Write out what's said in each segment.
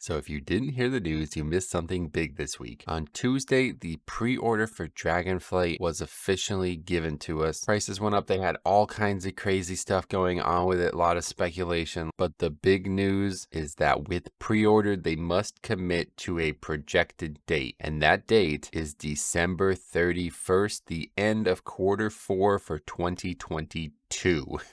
So if you didn't hear the news, you missed something big this week. On Tuesday, the pre-order for Dragonflight was officially given to us. Prices went up. They had all kinds of crazy stuff going on with it, a lot of speculation. But the big news is that with pre-order, they must commit to a projected date. And that date is December 31st, the end of Q4 for 2022.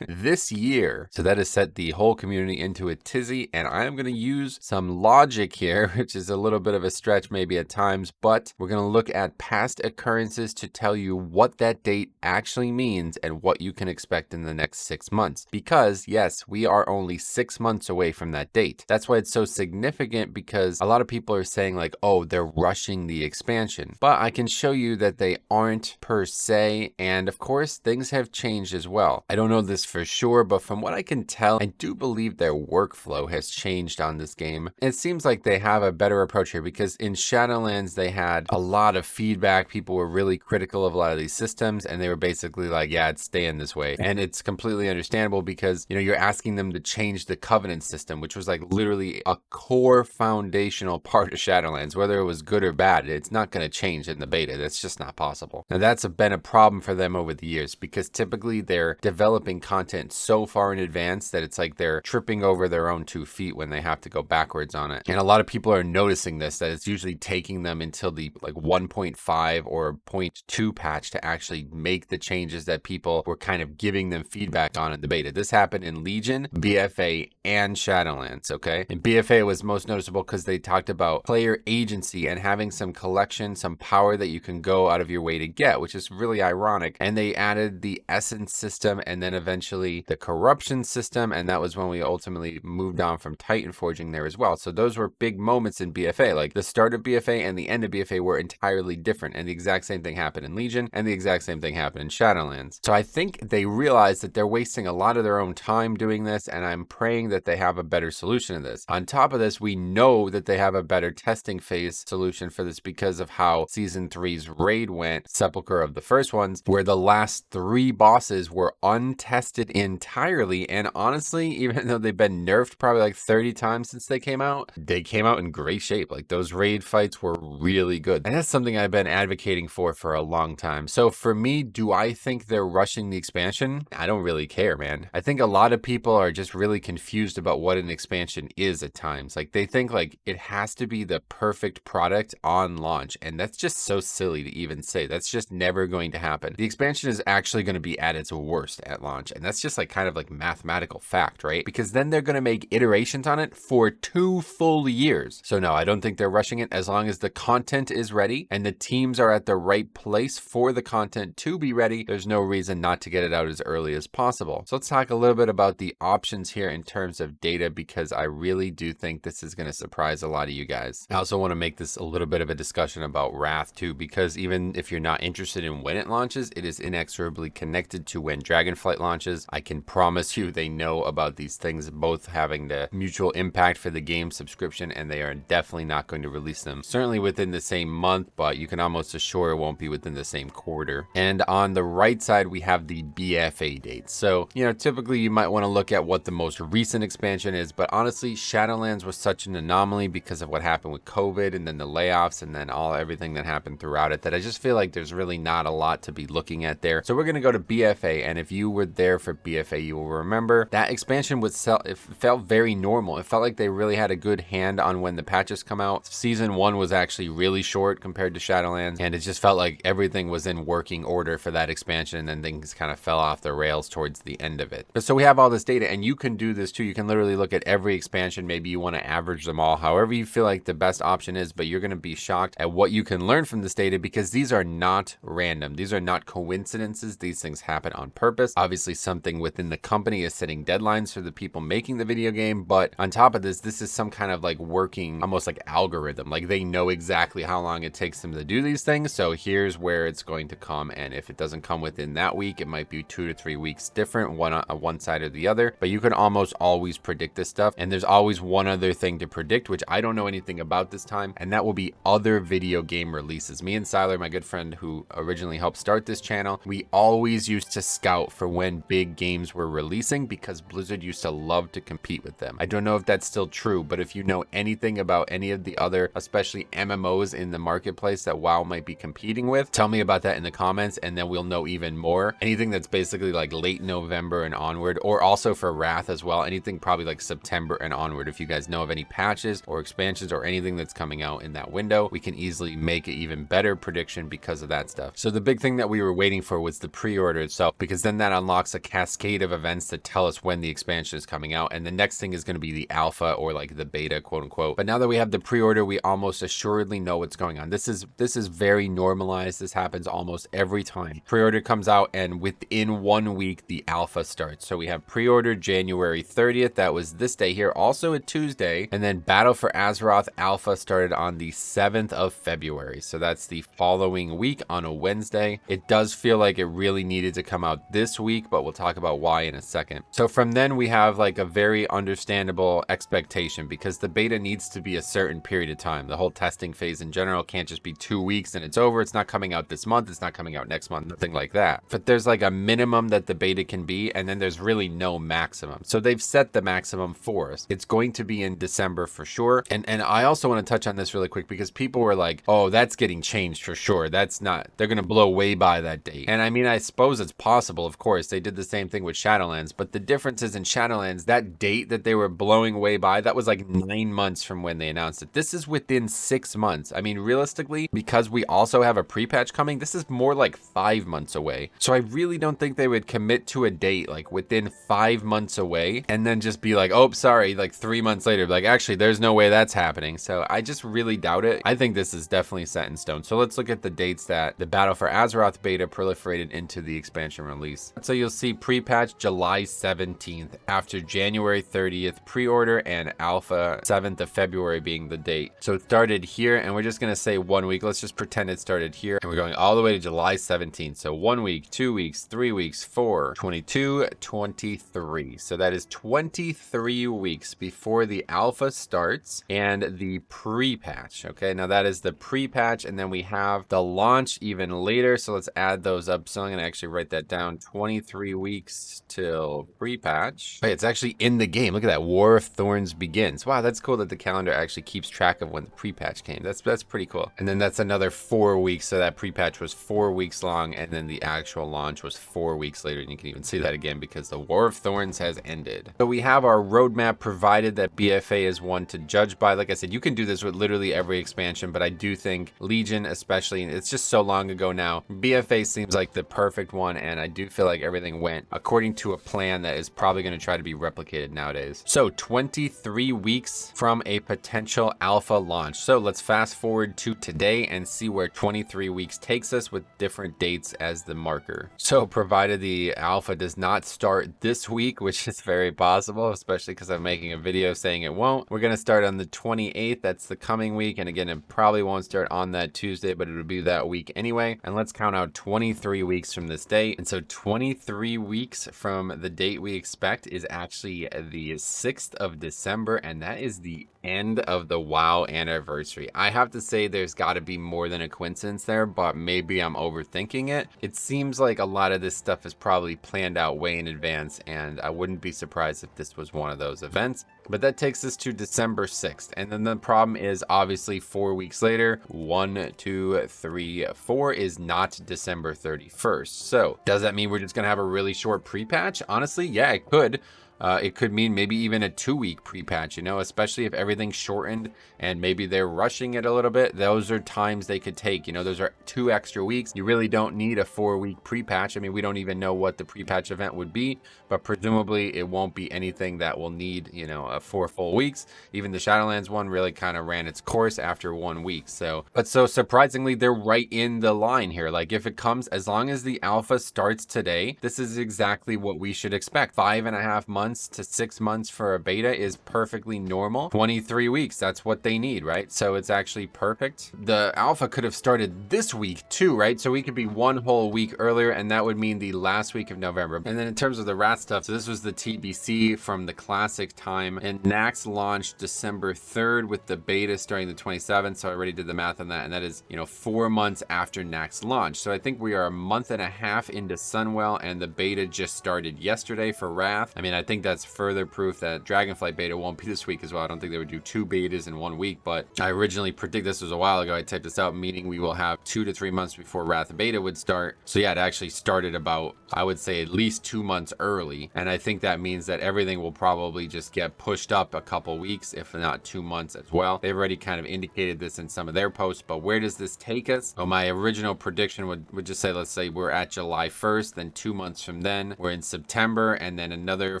This year. So that has set the whole community into a tizzy, and I am going to use some logic here, which is a little bit of a stretch maybe at times, but we're going to look at past occurrences to tell you what that date actually means and what you can expect in the next 6 months. Because yes, we are only 6 months away from that date. That's why it's so significant, because a lot of people are saying like, oh, they're rushing the expansion, but I can show you that they aren't per se. And of course, things have changed as well. I don't know this for sure, but from what I can tell, I do believe their workflow has changed on this game. It seems like they have a better approach here, because in Shadowlands, they had a lot of feedback. People were really critical of a lot of these systems, and they were basically like, yeah, it's staying this way. And it's completely understandable because, you're asking them to change the Covenant system, which was like literally a core foundational part of Shadowlands. Whether it was good or bad, it's not going to change in the beta. That's just not possible. Now, that's been a problem for them over the years, because typically they're developing content so far in advance that it's like they're tripping over their own 2 feet when they have to go backwards on it. And a lot of people are noticing this, that it's usually taking them until the 1.5 or 0.2 patch to actually make the changes that people were kind of giving them feedback on in the beta. This happened in Legion, BFA, and Shadowlands, okay? And BFA was most noticeable because they talked about player agency and having some collection, some power that you can go out of your way to get, which is really ironic. And they added the Essence system, and then eventually the corruption system, and that was when we ultimately moved on from Titan Forging there as well. So those were big moments in BFA. Like the start of BFA and the end of BFA were entirely different, and the exact same thing happened in Legion, and the exact same thing happened in Shadowlands. So I think they realized that they're wasting a lot of their own time doing this, and I'm praying that they have a better solution to this. On top of this, we know that they have a better testing phase solution for this because of how Season 3's raid went, Sepulchre of the first ones, where the last 3 bosses were untested entirely. And honestly, even though they've been nerfed probably like 30 times since they came out in great shape. Like those raid fights were really good. And that's something I've been advocating for a long time. So for me, do I think they're rushing the expansion? I don't really care, man. I think a lot of people are just really confused about what an expansion is at times. Like they think like it has to be the perfect product on launch. And that's just so silly to even say. That's just never going to happen. The expansion is actually going to be at its worst at launch. And that's just like kind of like mathematical fact, right? Because then they're going to make iterations on it for 2 full years. So no, I don't think they're rushing it. As long as the content is ready and the teams are at the right place for the content to be ready, there's no reason not to get it out as early as possible. So let's talk a little bit about the options here in terms of data, because I really do think this is going to surprise a lot of you guys. I also want to make this a little bit of a discussion about Wrath too, because even if you're not interested in when it launches, it is inexorably connected to when Dragonflight launches. I can promise you they know about these things both having the mutual impact for the game subscription, and they are definitely not going to release them certainly within the same month, but you can almost assure it won't be within the same quarter. And on the right side, we have the BFA dates. So, typically you might want to look at what the most recent expansion is, but honestly, Shadowlands was such an anomaly because of what happened with COVID and then the layoffs and then everything that happened throughout it, that I just feel like there's really not a lot to be looking at there. So we're going to go to BFA, and if you were there for BFA, you will remember that expansion it felt very normal. It felt like they really had a good hand on when the patches come out. Season 1 was actually really short compared to Shadowlands, and it just felt like everything was in working order for that expansion, and then things kind of fell off the rails towards the end of it. But so we have all this data, and you can do this too. You can literally look at every expansion. Maybe you want to average them all, however you feel like the best option is, but you're going to be shocked at what you can learn from this data, because these are not random. These are not coincidences. These things happen on purpose. Obviously, something within the company is setting deadlines for the people making the video game, but on top of this is some kind of like working, almost like algorithm. Like they know exactly how long it takes them to do these things. So here's where it's going to come, and if it doesn't come within that week, it might be 2 to 3 weeks different, one on one side or the other. But you can almost always predict this stuff, and there's always one other thing to predict, which I don't know anything about this time, and that will be other video game releases. Me and Siler, my good friend who originally helped start this channel, we always used to scout for when big games were releasing because Blizzard used to love to compete with them. I don't know if that's still true, but if you know anything about any of the other, especially MMOs in the marketplace that WoW might be competing with, tell me about that in the comments and then we'll know even more. Anything that's basically like late November and onward, or also for Wrath as well, anything probably like September and onward. If you guys know of any patches or expansions or anything that's coming out in that window, we can easily make an even better prediction because of that stuff. So the big thing that we were waiting for was the pre-order itself, because then that unlocks a cascade of events that tell us when the expansion is coming out. And the next thing is going to be the alpha or like the beta, quote unquote. But now that we have the pre-order, we almost assuredly know what's going on. This is very normalized. This happens almost every time. Pre-order comes out and within 1 week, the alpha starts. So we have pre-order January 30th. That was this day here, also a Tuesday. And then Battle for Azeroth alpha started on the 7th of February. So that's the following week on a Wednesday. It does feel like it really needed to come out this week, but we'll talk about why in a second. So from then we have like a very understandable expectation because the beta needs to be a certain period of time. The whole testing phase in general can't just be 2 weeks and it's over. It's not coming out this month. It's not coming out next month, nothing like that. But there's like a minimum that the beta can be, and then there's really no maximum. So they've set the maximum for us. It's going to be in December for sure. And I also want to touch on this really quick because people were like, oh, that's getting changed for sure. That's not, they're going to blow way by that date. And I mean, I suppose it's possible, of course. They did the same thing with Shadowlands, but the difference is in Shadowlands, that date that they were blowing way by, that was like 9 months from when they announced it. This is within 6 months. I mean, realistically, because we also have a pre-patch coming, this is more like 5 months away. So I really don't think they would commit to a date like within 5 months away and then just be like, oh, sorry, like 3 months later, like actually there's no way that's happening. So I just really doubt it. I think this is definitely set in stone. So let's look at the dates that the Battle for Azeroth beta proliferated into the expansion release. So you'll see pre-patch July 17th after January 30th pre-order and alpha 7th of February being the date. So it started here and we're just going to say 1 week. Let's just pretend it started here and we're going all the way to July 17th. So 1 week, 2 weeks, 3 weeks, 4, 22, 23. So that is 23 weeks before the alpha starts and the pre-patch. Okay, now that is the pre-patch and then we have the launch even later. So let's add those up. So I'm going to actually write that down. 23 weeks till pre-patch. Wait, it's actually in the game. Look at that. War of Thorns begins. Wow, that's cool that the calendar actually keeps track of when the pre-patch came. That's pretty cool. And then that's another 4 weeks. So that pre-patch was 4 weeks long and then the actual launch was 4 weeks later. And you can even see that again because the War of Thorns has ended. So we have our roadmap provided that BFA is one to judge by. Like I said, you can do this with literally every expansion, but I do think Legion especially, it's just so long ago now, BFA seems like the perfect one and I do feel like everything went according to a plan that is probably going to try to be replicated nowadays. So 23 weeks from a potential alpha launch. So let's fast forward to today and see where 23 weeks takes us with different dates as the marker. So provided the alpha does not start this week, which is very possible, especially because I'm making a video saying it won't, we're going to start on the 28th. That's the coming week. And again, it probably won't start on that Tuesday, but it'll be that week anyway. And let's count out 23 weeks from this date. And so 23 weeks from the date we expect is actually the 6th of December. And that is the end of the WoW anniversary. I have to say there's got to be more than a coincidence there, but maybe I'm overthinking it. It seems like a lot of this stuff is probably planned out way in advance, and I wouldn't be surprised if this was one of those events. But that takes us to December 6th. And then the problem is obviously 4 weeks later, 1, 2, 3, 4 is not December 31st. So does that mean we're just going to have a really short pre-patch? Honestly, yeah, it could. It could mean maybe even a 2-week pre-patch, you know, especially if everything's shortened and maybe they're rushing it a little bit. Those are times they could take, you know, those are 2 extra weeks. You really don't need a 4-week pre-patch. I mean, we don't even know what the pre-patch event would be, but presumably it won't be anything that will need, you know, 4 full weeks. Even the Shadowlands one really kind of ran its course after 1 week. So, but so surprisingly, they're right in the line here. Like if it comes, as long as the alpha starts today, this is exactly what we should expect. 5.5 months months to 6 months for a beta is perfectly normal. 23 weeks, that's what they need, right? So it's actually perfect. The alpha could have started this week too, right? So we could be 1 whole week earlier, and that would mean the last week of November. And then in terms of the rat stuff, so this was the TBC from the classic time, and Nax launched December 3rd with the beta starting the 27th. So I already did the math on that, and that is, 4 months after Nax launch. So I think we are a month and a half into Sunwell, and the beta just started yesterday for Wrath. I mean, I think that's further proof that Dragonflight beta won't be this week as well. I don't think they would do 2 betas in 1 week, but I originally predicted, this was a while ago, I typed this out, meaning we will have 2 to 3 months before Wrath beta would start. So yeah, it actually started about, I would say, at least 2 months early. And I think that means that everything will probably just get pushed up a couple weeks, if not 2 months as well. They've already kind of indicated this in some of their posts, but where does this take us? Oh, my original prediction would just say, let's say we're at July 1st, then 2 months from then we're in September, and then another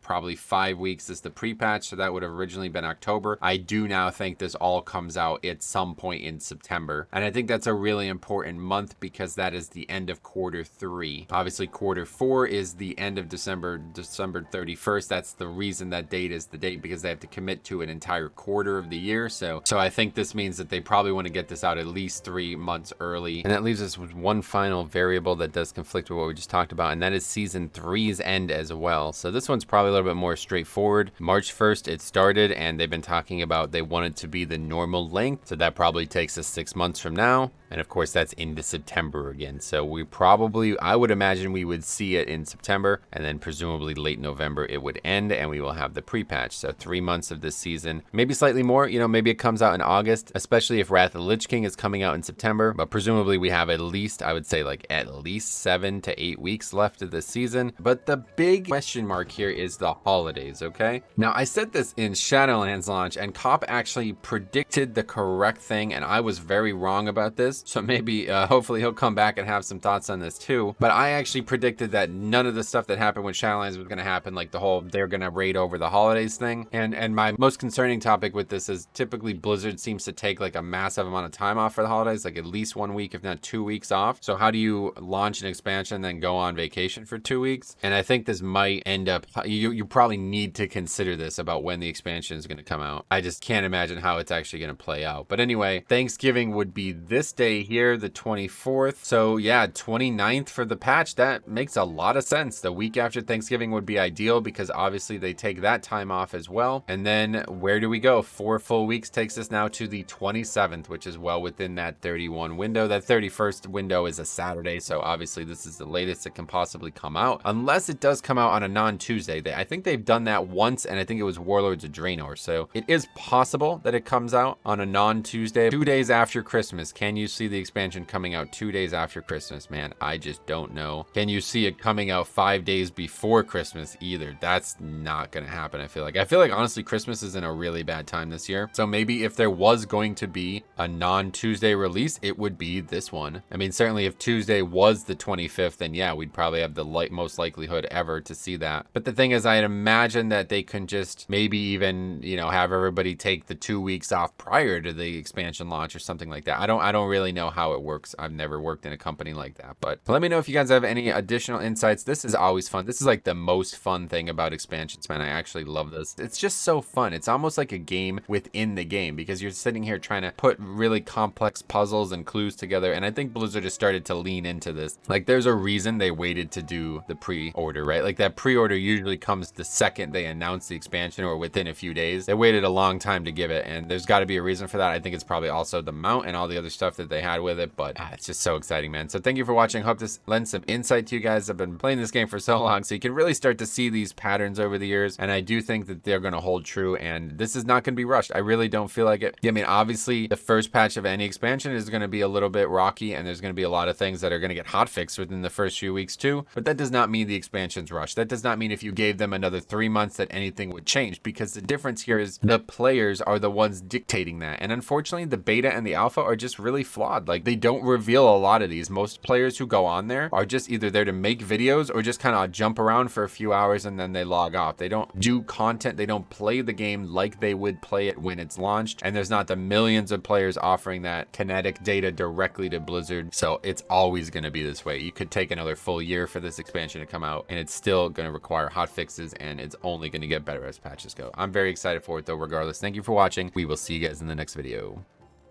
probably 5 weeks is the pre-patch. So that would have originally been October. I do now think this all comes out at some point in September. And I think that's a really important month because that is the end of Q3. Obviously, Q4 is the end of December 31st. That's the reason that date is the date, because they have to commit to an entire quarter of the year. So I think this means that they probably want to get this out at least 3 months early. And that leaves us with one final variable that does conflict with what we just talked about, and that is Season 3's end as well. So this one's probably a little bit more straightforward. March 1st it started, and they've been talking about they want it to be the normal length. So that probably takes us 6 months from now. And of course, that's into September again. So we probably, I would imagine we would see it in September, and then presumably late November it would end, and we will have the pre-patch. So 3 months of this season, maybe slightly more. Maybe it comes out in August, especially if Wrath of the Lich King is coming out in September. But presumably we have at least, I would say, like at least 7 to 8 weeks left of this season. But the big question mark here is the holidays, okay? Now, I said this in Shadowlands launch, and Cop actually predicted the correct thing, and I was very wrong about this. So maybe, hopefully he'll come back and have some thoughts on this too. But I actually predicted that none of the stuff that happened with Shadowlands was going to happen, like the whole they're going to raid over the holidays thing. And my most concerning topic with this is typically Blizzard seems to take like a massive amount of time off for the holidays, like at least 1 week, if not 2 weeks off. So how do you launch an expansion and then go on vacation for 2 weeks? And I think this might end up, you probably need to consider this about when the expansion is going to come out. I just can't imagine how it's actually going to play out. But anyway, Thanksgiving would be this day here, the 24th. So yeah, 29th for the patch. That makes a lot of sense. The week after Thanksgiving would be ideal because obviously they take that time off as well. And then where do we go? 4 full weeks takes us now to the 27th, which is well within that 31 window. That 31st window is a Saturday. So obviously this is the latest it can possibly come out, unless it does come out on a non-Tuesday. I think they've done that once, and I think it was Warlords of Draenor. So it is possible that it comes out on a non-Tuesday, 2 days after Christmas. Can you see the expansion coming out 2 days after Christmas? Man, I just don't know. Can you see it coming out 5 days before Christmas either? That's not gonna happen. I feel like honestly Christmas is in a really bad time this year. So maybe if there was going to be a non-Tuesday release, it would be this one. I mean, certainly if Tuesday was the 25th, then yeah, we'd probably have the most likelihood ever to see that. But the thing is, I'd imagine that they can just maybe even, have everybody take the 2 weeks off prior to the expansion launch or something like that. I don't really know how it works. I've never worked in a company like that, but let me know if you guys have any additional insights. This is always fun. This is like the most fun thing about expansions, man. I actually love this. It's just so fun. It's almost like a game within the game because you're sitting here trying to put really complex puzzles and clues together. And I think Blizzard has started to lean into this. Like there's a reason they waited to do the pre-order, right? Like that pre-order usually comes the second they announce the expansion or within a few days. They waited a long time to give it, and there's got to be a reason for that. I think it's probably also the mount and all the other stuff that they had with it, but it's just so exciting, man. So thank you for watching. Hope this lends some insight to you guys. I've been playing this game for so long, so you can really start to see these patterns over the years, and I do think that they're going to hold true, and this is not going to be rushed. I really don't feel like it. I mean, obviously the first patch of any expansion is going to be a little bit rocky, and there's going to be a lot of things that are going to get hotfixed within the first few weeks too, but that does not mean the expansion's rushed. That does not mean if you gave them another 3 months that anything would change, because the difference here is the players are the ones dictating that, and unfortunately the beta and the alpha are just really flawed. Like they don't reveal a lot of these. Most players who go on there are just either there to make videos or just kind of jump around for a few hours and then they log off. They don't do content. They don't play the game like they would play it when it's launched, and there's not the millions of players offering that kinetic data directly to Blizzard. So it's always going to be this way. You could take another full year for this expansion to come out and it's still going to require hot fixes releases, and it's only going to get better as patches go. I'm very excited for it though, regardless. Thank you for watching. We will see you guys in the next video.